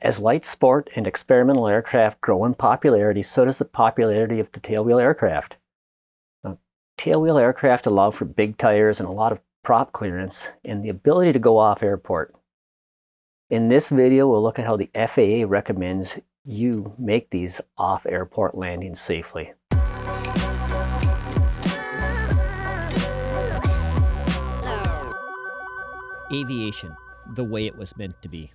As light sport and experimental aircraft grow in popularity, so does the popularity of the tailwheel aircraft. Now, tailwheel aircraft allow for big tires and a lot of prop clearance and the ability to go off airport. In this video, we'll look at how the FAA recommends you make these off-airport landings safely. Aviation, the way it was meant to be.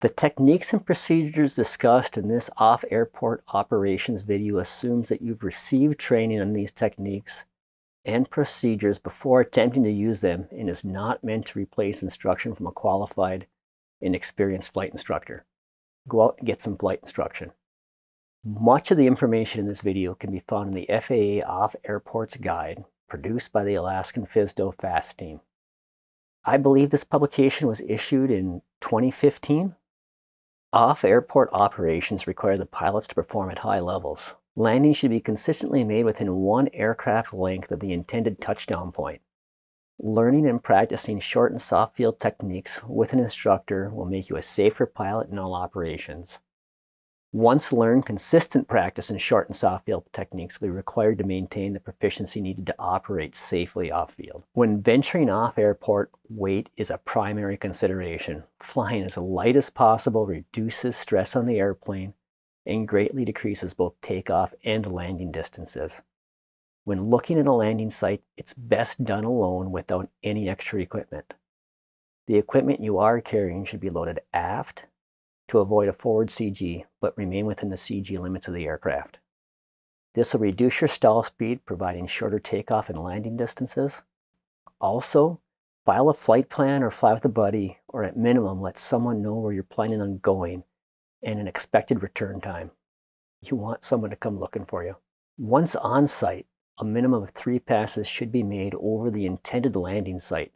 The techniques and procedures discussed in this off-airport operations video assumes that you've received training on these techniques and procedures before attempting to use them and is not meant to replace instruction from a qualified and experienced flight instructor. Go out and get some flight instruction. Much of the information in this video can be found in the FAA Off-Airports Guide produced by the Alaska FSDO FAAST team. I believe this publication was issued in 2015. Off-airport operations require the pilots to perform at high levels. Landing should be consistently made within one aircraft length of the intended touchdown point. Learning and practicing short and soft field techniques with an instructor will make you a safer pilot in all operations. Once learned, consistent practice in short and soft field techniques will be required to maintain the proficiency needed to operate safely off-field. When venturing off-airport, weight is a primary consideration. Flying as light as possible reduces stress on the airplane and greatly decreases both takeoff and landing distances. When looking at a landing site, it's best done alone without any extra equipment. The equipment you are carrying should be loaded aft to avoid a forward CG, but remain within the CG limits of the aircraft. This will reduce your stall speed, providing shorter takeoff and landing distances. Also, file a flight plan or fly with a buddy, or at minimum, let someone know where you're planning on going and an expected return time. You want someone to come looking for you. Once on site, a minimum of 3 passes should be made over the intended landing site.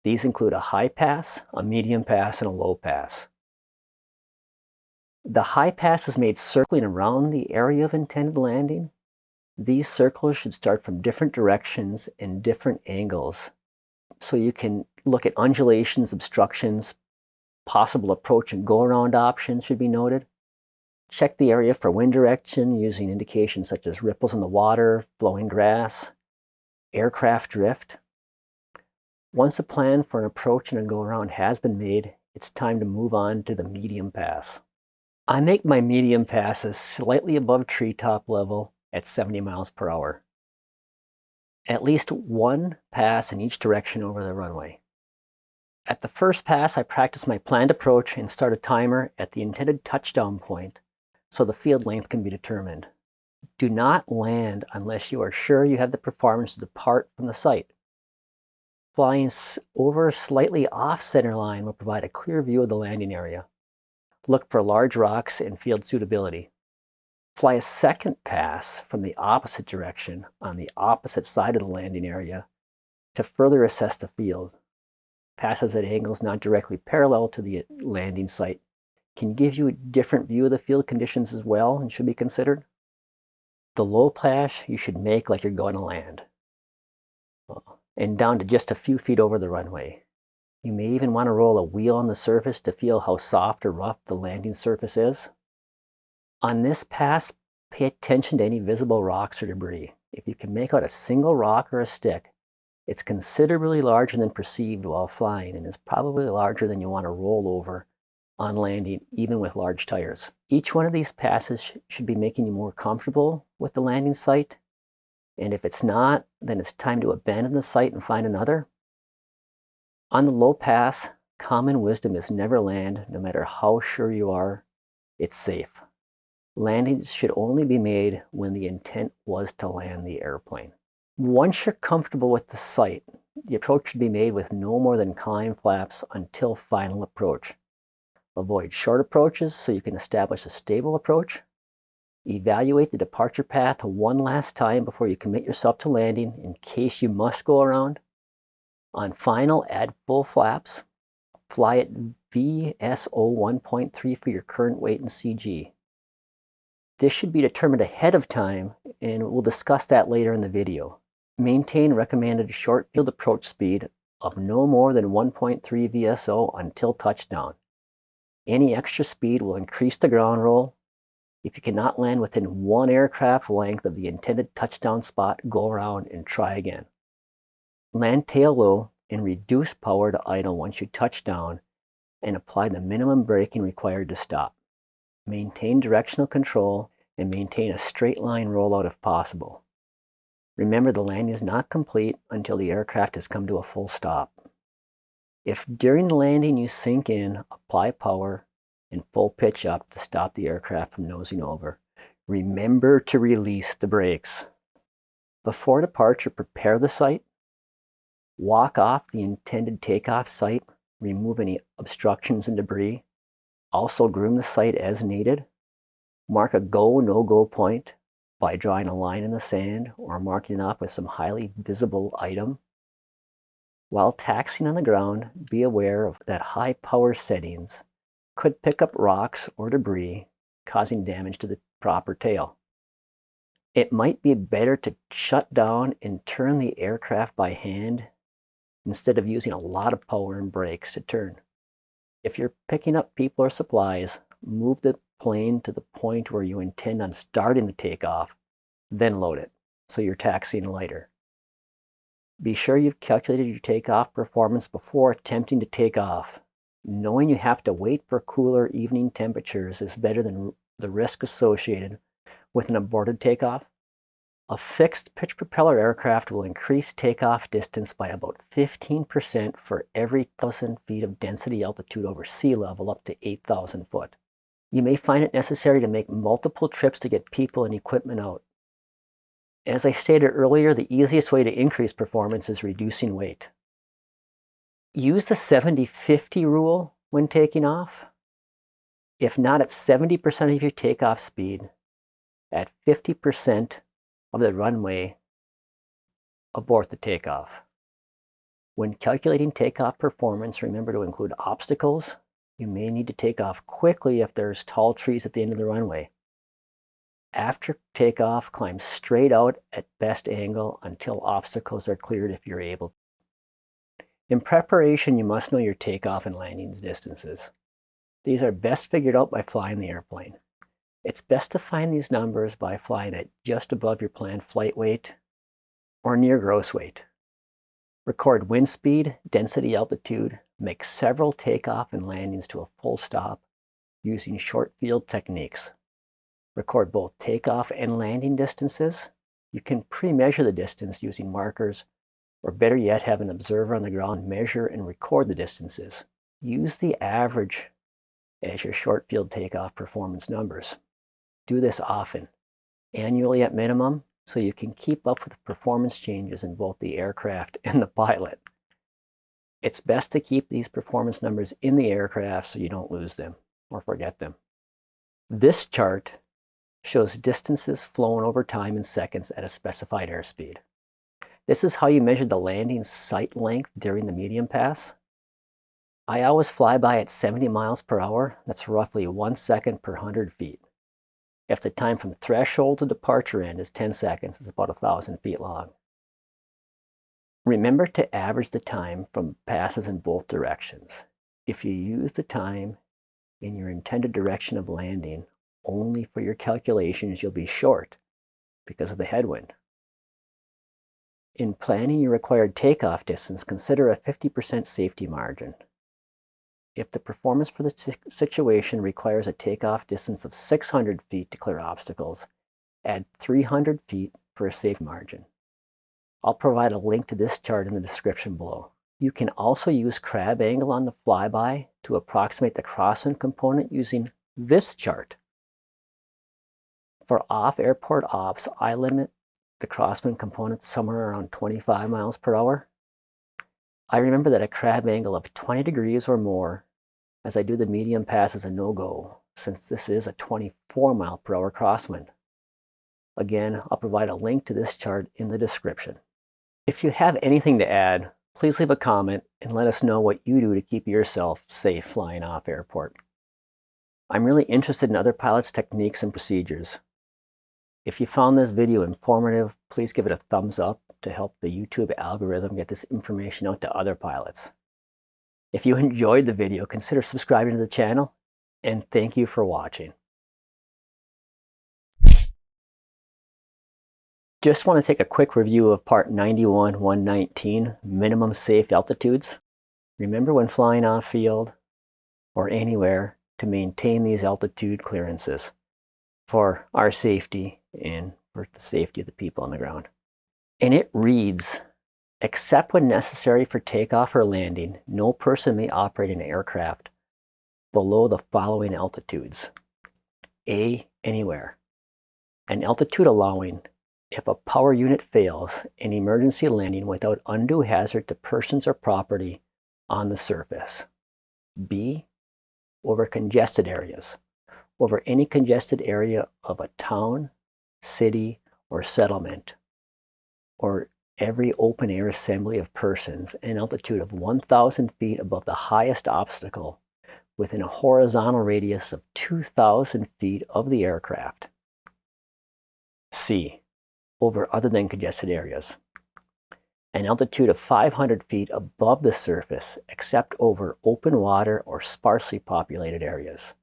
These include a high pass, a medium pass, and a low pass. The high pass is made circling around the area of intended landing. These circles should start from different directions and different angles, so you can look at undulations, obstructions, possible approach and go-around options should be noted. Check the area for wind direction using indications such as ripples in the water, flowing grass, aircraft drift. Once a plan for an approach and a go-around has been made, it's time to move on to the medium pass. I make my medium passes slightly above treetop level at 70 miles per hour. At least one pass in each direction over the runway. At the first pass, I practice my planned approach and start a timer at the intended touchdown point so the field length can be determined. Do not land unless you are sure you have the performance to depart from the site. Flying over slightly off center line will provide a clear view of the landing area. Look for large rocks and field suitability. Fly a second pass from the opposite direction on the opposite side of the landing area to further assess the field. Passes at angles not directly parallel to the landing site can give you a different view of the field conditions as well and should be considered. The low pass you should make like you're going to land and down to just a few feet over the runway. You may even want to roll a wheel on the surface to feel how soft or rough the landing surface is. On this pass, pay attention to any visible rocks or debris. If you can make out a single rock or a stick, it's considerably larger than perceived while flying and is probably larger than you want to roll over on landing, even with large tires. Each one of these passes should be making you more comfortable with the landing site. And if it's not, then it's time to abandon the site and find another. On the low pass, common wisdom is never land, no matter how sure you are it's safe. Landings should only be made when the intent was to land the airplane. Once you're comfortable with the site, the approach should be made with no more than climb flaps until final approach. Avoid short approaches so you can establish a stable approach. Evaluate the departure path one last time before you commit yourself to landing in case you must go around. On final, add full flaps. Fly at VSO 1.3 for your current weight and CG. This should be determined ahead of time, and we'll discuss that later in the video. Maintain recommended short field approach speed of no more than 1.3 VSO until touchdown. Any extra speed will increase the ground roll. If you cannot land within one aircraft length of the intended touchdown spot, go around and try again. Land tail low and reduce power to idle once you touch down, and apply the minimum braking required to stop. Maintain directional control and maintain a straight line rollout if possible. Remember, the landing is not complete until the aircraft has come to a full stop. If during the landing you sink in, apply power and full pitch up to stop the aircraft from nosing over. Remember to release the brakes. Before departure, prepare the site. Walk off the intended takeoff site. Remove any obstructions and debris. Also groom the site as needed. Mark a go, no-go point by drawing a line in the sand or marking it off with some highly visible item. While taxiing on the ground, be aware of that high power settings could pick up rocks or debris, causing damage to the proper tail. It might be better to shut down and turn the aircraft by hand instead of using a lot of power and brakes to turn. If you're picking up people or supplies, move the plane to the point where you intend on starting the takeoff, then load it, so you're taxiing lighter. Be sure you've calculated your takeoff performance before attempting to take off. Knowing you have to wait for cooler evening temperatures is better than the risk associated with an aborted takeoff. A fixed pitch propeller aircraft will increase takeoff distance by about 15% for every 1,000 feet of density altitude over sea level up to 8,000 foot. You may find it necessary to make multiple trips to get people and equipment out. As I stated earlier, the easiest way to increase performance is reducing weight. Use the 70-50 rule when taking off. If not at 70% of your takeoff speed, at 50% of the runway, abort the takeoff. When calculating takeoff performance, remember to include obstacles. You may need to take off quickly if there's tall trees at the end of the runway. After takeoff, climb straight out at best angle until obstacles are cleared if you're able. In preparation, you must know your takeoff and landing distances. These are best figured out by flying the airplane. It's best to find these numbers by flying at just above your planned flight weight or near gross weight. Record wind speed, density, altitude, make several takeoff and landings to a full stop using short field techniques. Record both takeoff and landing distances. You can pre-measure the distance using markers, or better yet, have an observer on the ground measure and record the distances. Use the average as your short field takeoff performance numbers. Do this often, annually at minimum, so you can keep up with performance changes in both the aircraft and the pilot. It's best to keep these performance numbers in the aircraft so you don't lose them or forget them. This chart shows distances flown over time in seconds at a specified airspeed. This is how you measure the landing sight length during the medium pass. I always fly by at 70 miles per hour. That's roughly 1 second per 100 feet. If the time from threshold to departure end is 10 seconds, it's about 1,000 feet long. Remember to average the time from passes in both directions. If you use the time in your intended direction of landing only for your calculations, you'll be short because of the headwind. In planning your required takeoff distance, consider a 50% safety margin. If the performance for the situation requires a takeoff distance of 600 feet to clear obstacles, add 300 feet for a safe margin. I'll provide a link to this chart in the description below. You can also use crab angle on the flyby to approximate the crosswind component using this chart. For off-airport ops, I limit the crosswind component somewhere around 25 miles per hour. I remember that a crab angle of 20 degrees or more as I do the medium pass is a no-go, since this is a 24 mile per hour crosswind. Again, I'll provide a link to this chart in the description. If you have anything to add, please leave a comment and let us know what you do to keep yourself safe flying off airport. I'm really interested in other pilots' techniques and procedures. If you found this video informative, please give it a thumbs up to help the YouTube algorithm get this information out to other pilots. If you enjoyed the video, consider subscribing to the channel and thank you for watching. Just want to take a quick review of Part 91-119, Minimum Safe Altitudes. Remember when flying off-field or anywhere to maintain these altitude clearances for our safety and for the safety of the people on the ground. And it reads, except when necessary for takeoff or landing, no person may operate an aircraft below the following altitudes. A, anywhere. An altitude allowing, if a power unit fails, an emergency landing without undue hazard to persons or property on the surface. B, over congested areas. Over any congested area of a town, city, or settlement, or every open-air assembly of persons, an altitude of 1,000 feet above the highest obstacle within a horizontal radius of 2,000 feet of the aircraft. C, over other than congested areas. An altitude of 500 feet above the surface, except over open water or sparsely populated areas.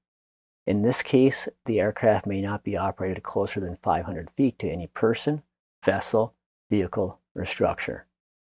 In this case, the aircraft may not be operated closer than 500 feet to any person, vessel, vehicle, or structure.